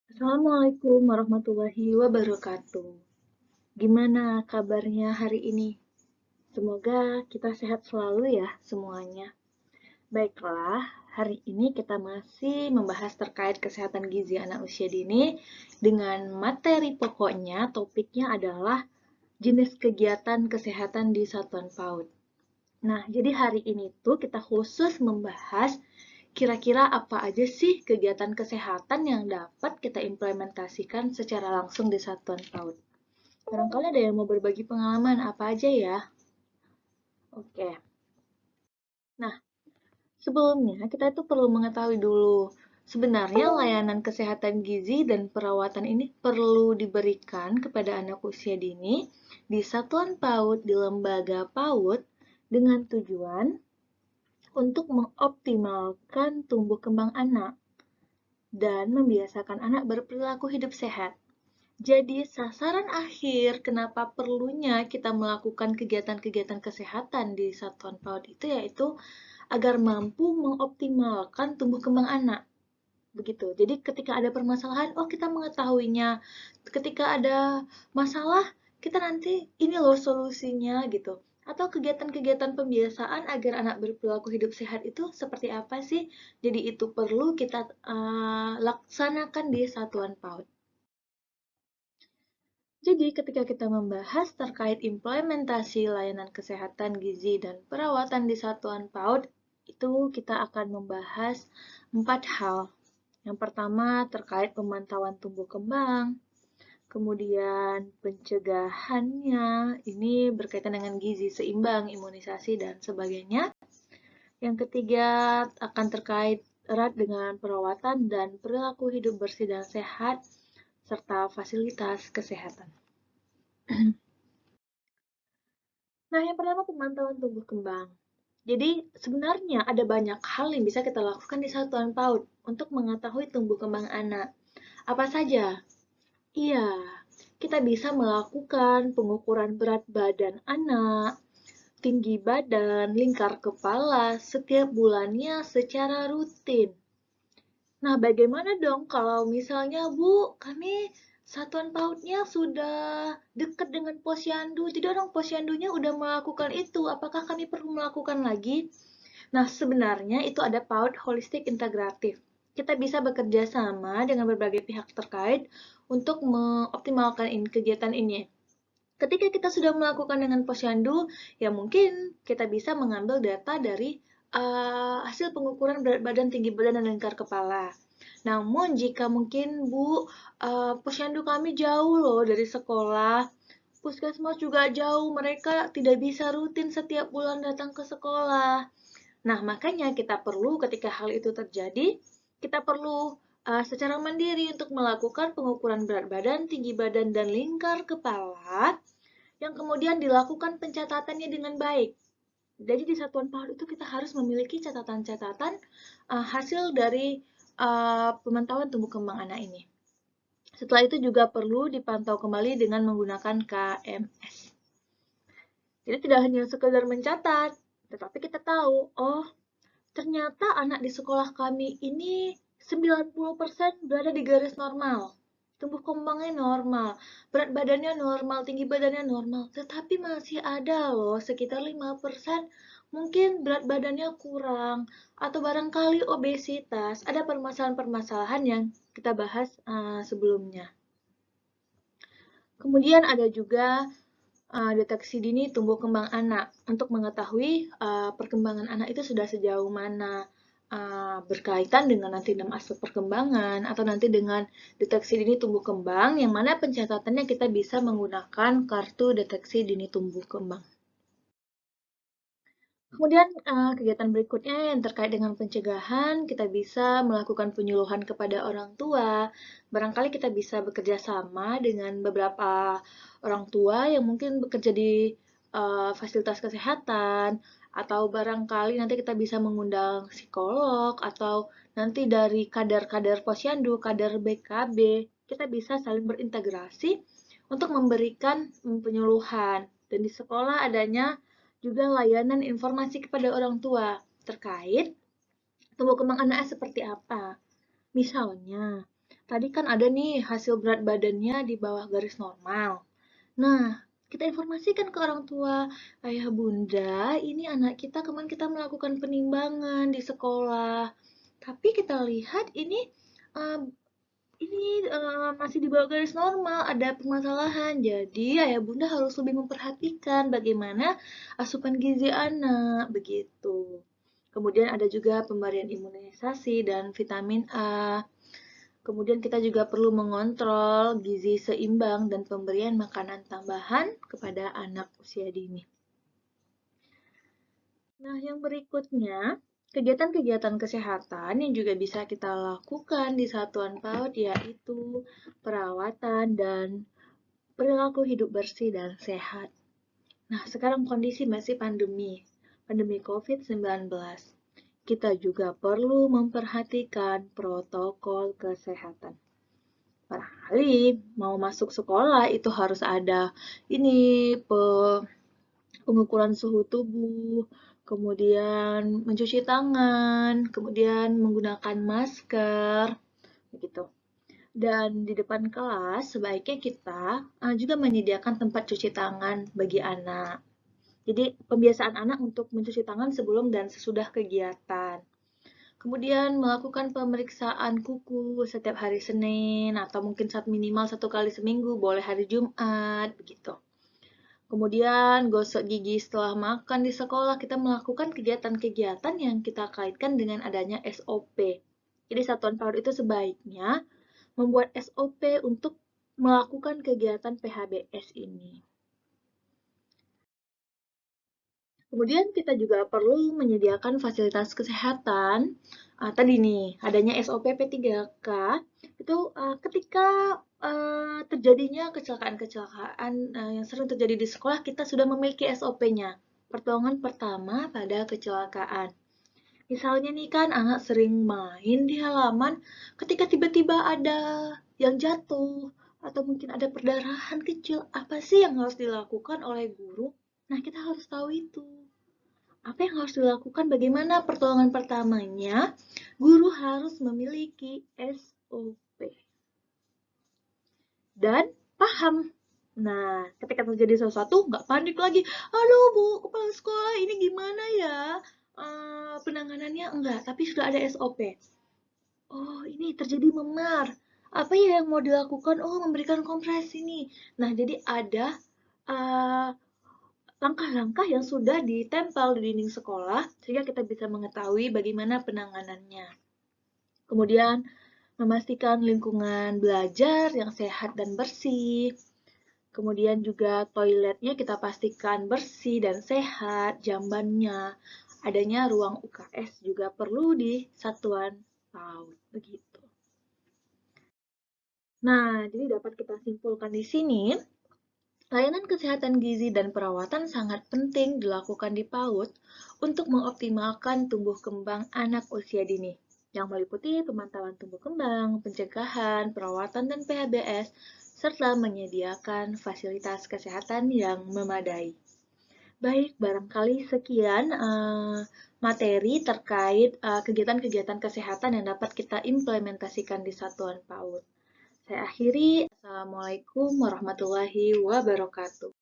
Assalamualaikum warahmatullahi wabarakatuh. Gimana kabarnya hari ini? Semoga kita sehat selalu ya semuanya. Baiklah, hari ini kita masih membahas terkait kesehatan gizi anak usia dini dengan materi pokoknya, topiknya adalah jenis kegiatan kesehatan di satuan PAUD. Nah, jadi hari ini tuh kita khusus membahas kira-kira apa aja sih kegiatan kesehatan yang dapat kita implementasikan secara langsung di satuan PAUD. Barangkali ada yang mau berbagi pengalaman apa aja ya? Oke. Nah, sebelumnya kita itu perlu mengetahui dulu, sebenarnya layanan kesehatan gizi dan perawatan ini perlu diberikan kepada anak usia dini di satuan PAUD di lembaga PAUD dengan tujuan untuk mengoptimalkan tumbuh kembang anak dan membiasakan anak berperilaku hidup sehat. Jadi, sasaran akhir kenapa perlunya kita melakukan kegiatan-kegiatan kesehatan di satuan PAUD itu yaitu agar mampu mengoptimalkan tumbuh kembang anak. Begitu. Jadi, ketika ada permasalahan, oh kita mengetahuinya. Ketika ada masalah, kita nanti ini loh solusinya gitu. Atau kegiatan-kegiatan pembiasaan agar anak berperilaku hidup sehat itu seperti apa sih? Jadi itu perlu kita laksanakan di satuan PAUD. Jadi, ketika kita membahas terkait implementasi layanan kesehatan gizi dan perawatan di satuan PAUD, itu kita akan membahas 4 hal. Yang pertama terkait pemantauan tumbuh kembang, kemudian pencegahannya, ini berkaitan dengan gizi seimbang, imunisasi, dan sebagainya. Yang ketiga akan terkait erat dengan perawatan dan perilaku hidup bersih dan sehat, serta fasilitas kesehatan. Nah, yang pertama pemantauan tumbuh kembang. Jadi, sebenarnya ada banyak hal yang bisa kita lakukan di satuan PAUD untuk mengetahui tumbuh kembang anak. Apa saja? Iya, kita bisa melakukan pengukuran berat badan anak, tinggi badan, lingkar kepala setiap bulannya secara rutin. Nah, bagaimana dong kalau misalnya, Bu, kami satuan PAUD-nya sudah dekat dengan posyandu, jadi orang posyandunya udah melakukan itu, apakah kami perlu melakukan lagi? Nah, sebenarnya itu ada PAUD holistik integratif. Kita bisa bekerja sama dengan berbagai pihak terkait untuk mengoptimalkan kegiatan ini. Ketika kita sudah melakukan dengan posyandu, ya mungkin kita bisa mengambil data dari hasil pengukuran berat badan, tinggi badan, dan lingkar kepala. Namun jika mungkin Bu, posyandu kami jauh loh dari sekolah, puskesmas juga jauh, mereka tidak bisa rutin setiap bulan datang ke sekolah. Nah, makanya kita perlu ketika hal itu terjadi, kita perlu secara mandiri untuk melakukan pengukuran berat badan, tinggi badan, dan lingkar kepala yang kemudian dilakukan pencatatannya dengan baik. Jadi di satuan PAUD itu kita harus memiliki catatan-catatan hasil dari pemantauan tumbuh kembang anak ini. Setelah itu juga perlu dipantau kembali dengan menggunakan KMS. Jadi tidak hanya sekedar mencatat, tetapi kita tahu, oh ternyata anak di sekolah kami ini 90% berada di garis normal. Tumbuh kembangnya normal, berat badannya normal, tinggi badannya normal. Tetapi masih ada loh sekitar 5% mungkin berat badannya kurang atau barangkali obesitas. Ada permasalahan-permasalahan yang kita bahas sebelumnya. Kemudian ada juga deteksi dini tumbuh kembang anak untuk mengetahui perkembangan anak itu sudah sejauh mana berkaitan dengan nanti 6 aspek perkembangan atau nanti dengan deteksi dini tumbuh kembang yang mana pencatatannya kita bisa menggunakan kartu deteksi dini tumbuh kembang. Kemudian kegiatan berikutnya yang terkait dengan pencegahan, kita bisa melakukan penyuluhan kepada orang tua. Barangkali kita bisa bekerja sama dengan beberapa orang tua yang mungkin bekerja di fasilitas kesehatan, atau barangkali nanti kita bisa mengundang psikolog, atau nanti dari kader-kader posyandu, kader BKB, kita bisa saling berintegrasi untuk memberikan penyuluhan. Dan di sekolah adanya juga layanan informasi kepada orang tua terkait tumbuh kembang anaknya seperti apa. Misalnya, Tadi kan ada nih hasil berat badannya di bawah garis normal. Nah, kita informasikan ke orang tua, ayah bunda, ini anak kita kemarin kita melakukan penimbangan di sekolah. Tapi kita lihat eh, masih di bawah garis normal, ada permasalahan. Jadi ayah bunda harus lebih memperhatikan bagaimana asupan gizi anak, begitu. Kemudian ada juga pemberian imunisasi dan vitamin A. Kemudian kita juga perlu mengontrol gizi seimbang dan pemberian makanan tambahan kepada anak usia dini. Nah, yang berikutnya, kegiatan-kegiatan kesehatan yang juga bisa kita lakukan di satuan PAUD yaitu perawatan dan perilaku hidup bersih dan sehat. Nah, sekarang kondisi masih pandemi COVID-19. Kita juga perlu memperhatikan protokol kesehatan. Barangkali mau masuk sekolah itu harus ada ini pengukuran suhu tubuh, kemudian mencuci tangan, kemudian menggunakan masker, begitu. Dan di depan kelas sebaiknya kita juga menyediakan tempat cuci tangan bagi anak. Jadi pembiasaan anak untuk mencuci tangan sebelum dan sesudah kegiatan. Kemudian melakukan pemeriksaan kuku setiap hari Senin atau mungkin minimal 1 kali seminggu, boleh hari Jumat, begitu. Kemudian gosok gigi setelah makan di sekolah, kita melakukan kegiatan-kegiatan yang kita kaitkan dengan adanya SOP. Jadi satuan PAUD itu sebaiknya membuat SOP untuk melakukan kegiatan PHBS ini. Kemudian kita juga perlu menyediakan fasilitas kesehatan. Tadi nih, adanya SOP P3K, itu ketika terjadinya kecelakaan-kecelakaan yang sering terjadi di sekolah, kita sudah memiliki SOP-nya. Pertolongan pertama pada kecelakaan. Misalnya nih kan, anak sering main di halaman, ketika tiba-tiba ada yang jatuh, atau mungkin ada perdarahan kecil, apa sih yang harus dilakukan oleh guru? Nah, kita harus tahu itu. Apa yang harus dilakukan? Bagaimana pertolongan pertamanya? Guru harus memiliki SOP dan paham. Nah, ketika terjadi sesuatu, nggak panik lagi. Aduh, Bu, kepala sekolah, ini gimana ya? Penanganannya enggak, tapi sudah ada SOP. Oh, ini terjadi memar. Apa ya yang mau dilakukan? Oh, memberikan kompres ini. Nah, jadi ada uh, langkah-langkah yang sudah ditempel di dinding sekolah sehingga kita bisa mengetahui bagaimana penanganannya. Kemudian memastikan lingkungan belajar yang sehat dan bersih. Kemudian juga toiletnya kita pastikan bersih dan sehat, jambannya. Adanya ruang UKS juga perlu di satuan PAUD, begitu. Nah, jadi dapat kita simpulkan di sini, layanan kesehatan gizi dan perawatan sangat penting dilakukan di PAUD untuk mengoptimalkan tumbuh kembang anak usia dini, yang meliputi pemantauan tumbuh kembang, pencegahan, perawatan, dan PHBS, serta menyediakan fasilitas kesehatan yang memadai. Baik, barangkali sekian materi terkait kegiatan-kegiatan kesehatan yang dapat kita implementasikan di satuan PAUD. Saya akhiri. Assalamualaikum warahmatullahi wabarakatuh.